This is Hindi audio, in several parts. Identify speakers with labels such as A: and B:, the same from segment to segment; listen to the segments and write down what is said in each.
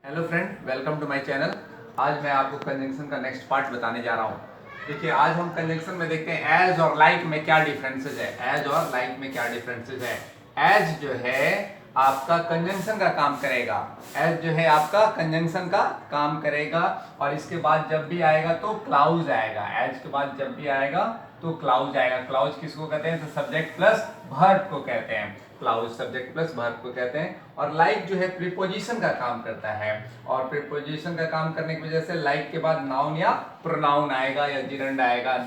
A: Hello friend, welcome to my channel. आज मैं आपको कंजंक्शन का नेक्स्ट पार्ट बताने जा रहा हूँ। देखिए, आज हम कंजंक्शन में देखते हैं एज और लाइक में क्या डिफरेंसेस है। एज और लाइक में क्या डिफरेंसेस है। एज जो है आपका कंजंक्शन का काम करेगा। एज जो है आपका कंजंक्शन का काम करेगा और इसके बाद जब भी आएगा तो क्लाउज आएगा। एज के बाद जब भी आएगा तो क्लाउज आएगा। क्लाउज किसको कहते हैं? तो सब्जेक्ट प्लस वर्ब को कहते हैं। क्लाउज सब्जेक्ट प्लस वर्ब को कहते हैं। और लाइक जो है प्रीपोजिशन का काम करता है और प्रीपोजिशन का काम करने की वजह से लाइक के बाद नाउन या प्रोनाउन आएगा या जिरंड आएगा।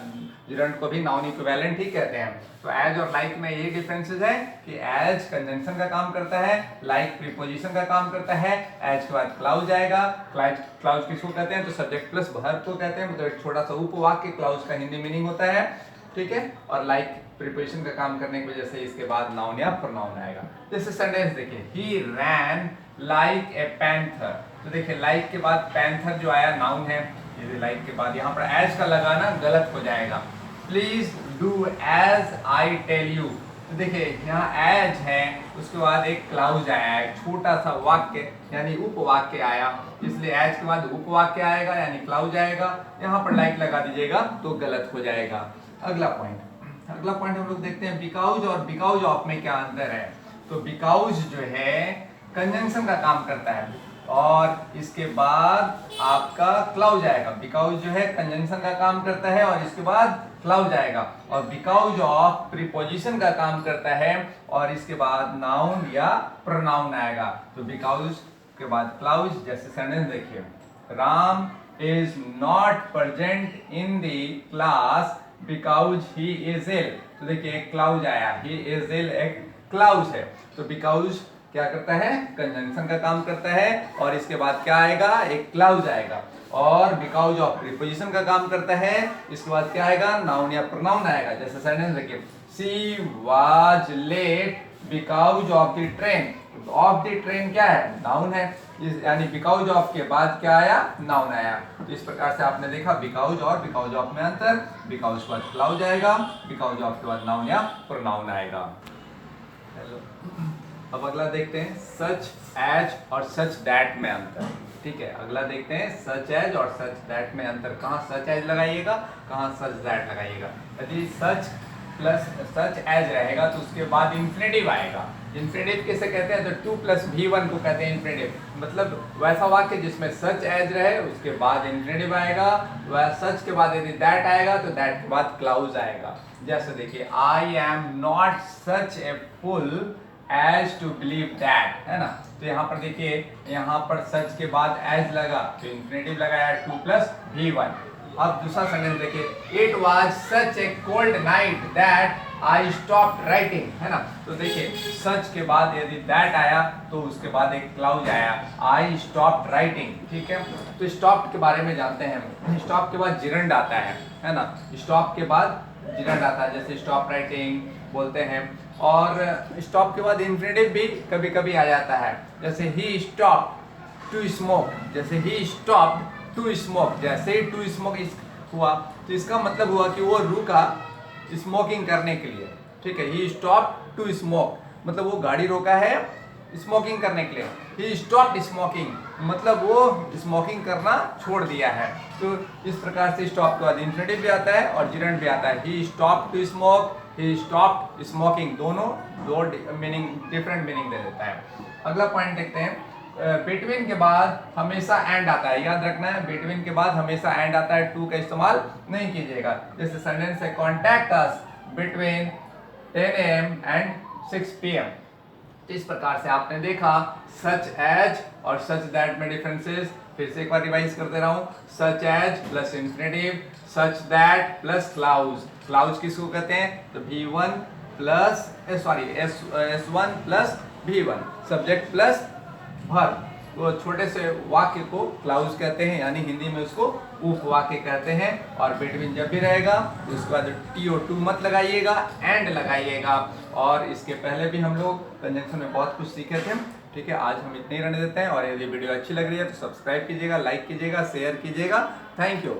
A: जिरंड को भी नाउन इक्विवेलेंट ही कहते हैं। तो एज और लाइक में ये डिफरेंसेस है कि एज कंजंक्शन का काम करता है, लाइक प्रीपोजिशन का काम करता है। एज के बाद क्लाउज आएगा। क्लाउज किसको कहते हैं? तो सब्जेक्ट प्लस वर्ब को कहते हैं। मतलब एक छोटा सा उपवाक्य क्लाउज का हिंदी मीनिंग होता है, ठीक है। और लाइक प्रीपोजिशन का काम करने की वजह से इसके बाद नाउन या प्रोनाउन आएगा। जैसे सेंटेंस देखिए, ही रैन लाइक ए पैंथर। तो देखिए, लाइक के बाद पैंथर जो आया नाउन है, ये लाइक के बाद यहाँ पर एज का लगाना गलत हो जाएगा। Please do as I tell you. तो देखिए, यहाँ एज है, उसके बाद एक क्लाउज आया है, छोटा सा वाक्य यानी उपवाक्य आया, इसलिए एज के बाद उपवाक्य आएगा यानी क्लाउज आएगा। यहाँ पर लाइक लगा दीजिएगा तो गलत हो जाएगा। अगला पॉइंट हम लोग देखते हैं बिकॉज और बिकॉज ऑफ में क्या अंतर है। तो बिकॉज जो है कंजंक्शन का काम करता है और इसके बाद आपका क्लाउज आएगा। बिकॉज जो है कंजंक्शन का काम करता है और इसके बाद क्लाउज आएगा। और बिकॉज ऑफ प्रीपोजिशन का काम करता है और इसके बाद नाउन या प्रोनाउन आएगा। तो बिकॉज के बाद क्लाउज। जैसे सेंटेंस देखिए, Ram is not present in the class because he is ill. तो देखिए, एक क्लाउज आया, ही इज इल एक क्लाउज है। तो बिकॉज क्या करता है? कंजंक्शन का काम करता है और इसके बाद क्या आएगा? एक क्लाउज आएगा। और बिकॉज ऑफ प्रीपोजिशन का काम करता है, इसके बाद क्या आएगा? नाउन या प्रोनाउन आएगा। जैसे सेंटेंस देखिए, she was late because of the train. Of the train क्या है? नाउन है, यानी बिकॉज ऑफ के बाद क्या आया? नाउन आया। तो इस प्रकार से आपने देखा बिकॉज और बिकॉज ऑफ में अंतर। बिकॉज के बाद क्लाउज आएगा, बिकॉज ऑफ के बाद नाउन या प्रोनाउन आएगा। हेलो, अब अगला देखते हैं सच एज और सच दैट में अंतर। ठीक है, अगला देखते हैं सच एज और सच दैट में अंतर। कहाँ सच एज लगाइएगा, कहाँ सच दैट लगाइएगा। यदि सच प्लस सच एज रहेगा तो उसके बाद इंफिनिटिव आएगा। इंफिनिटिव किसे कहते हैं? तो टू प्लस V1 को कहते हैं इंफिनिटिव। मतलब वैसा वाक्य जिसमें सच एज रहे उसके बाद इंफिनिटिव आएगा। वह सच के बाद यदि दैट आएगा तो दैट के बाद क्लाउज आएगा। जैसे देखिए, I am not such a fool as to believe that, है ना। तो यहाँ पर देखिए, यहाँ पर सच के बाद एज लगा तो इंफिनिटिव लगाया टू प्लस V1। अब दूसरा सेंटेंस देखिए, it was such A cold night that I stopped writing, है ना। तो देखिए, सच के बाद यदि दैट आया तो उसके बाद एक क्लाउज आया, आई स्टॉप्ड राइटिंग। ठीक है, तो स्टॉप के बारे में जानते हैं। स्टॉप के बाद जिरंड आता है ना। स्टॉप के बाद जिरंड आता है, जैसे स्टॉप राइटिंग बोलते हैं। और स्टॉप के बाद इंफिनिटिव भी कभी कभी आ जाता है, जैसे ही स्टॉप्ड टू स्मोक। जैसे ही स्टॉप्ड टू स्मोक, जैसे ही टू स्मोक हुआ तो इसका मतलब हुआ कि वो रुका स्मोकिंग करने के लिए। ठीक है, ही स्टॉप्ड टू स्मोक मतलब वो गाड़ी रोका है स्मोकिंग करने के लिए। ही स्टॉप्ड स्मोकिंग मतलब वो स्मोकिंग करना छोड़ दिया है। तो इस प्रकार से स्टॉप के बाद इंफिनिटिव भी आता है और जिरंड भी आता है। He stopped to smoke, he stopped smoking, दोनों दो मीनिंग, डिफरेंट मीनिंग दे देता है। अगला पॉइंट देखते हैं, बिटवीन के बाद हमेशा एंड आता है। याद रखना है, बिटवीन के बाद हमेशा एंड आता है, टू का इस्तेमाल नहीं कीजिएगा। जैसे सेंटेंस है, contact us between 10 AM and 6 PM। इस प्रकार से आपने देखा सच एज और सच दैट में डिफरेंसेस। फिर से एक बार रिवाइज कर दे रहा हूँ, such as plus infinitive, such that plus clause. Clause किसको कहते हैं? तो V1 plus S1 plus V1, subject plus verb. तो छोटे से वाक्य को क्लाउज कहते हैं, यानी हिंदी में उसको उपवाक्य कहते हैं। और बिटवीन जब भी रहेगा तो उसके बाद TO2 मत लगाइएगा, एंड लगाइएगा। और इसके पहले भी हम लोग कंजंक्शन में बहुत कुछ सीखे थे। ठीक है, आज हम इतने ही रहने देते हैं। और यदि वीडियो अच्छी लग रही है तो सब्सक्राइब कीजिएगा, लाइक कीजिएगा, शेयर कीजिएगा। Thank you.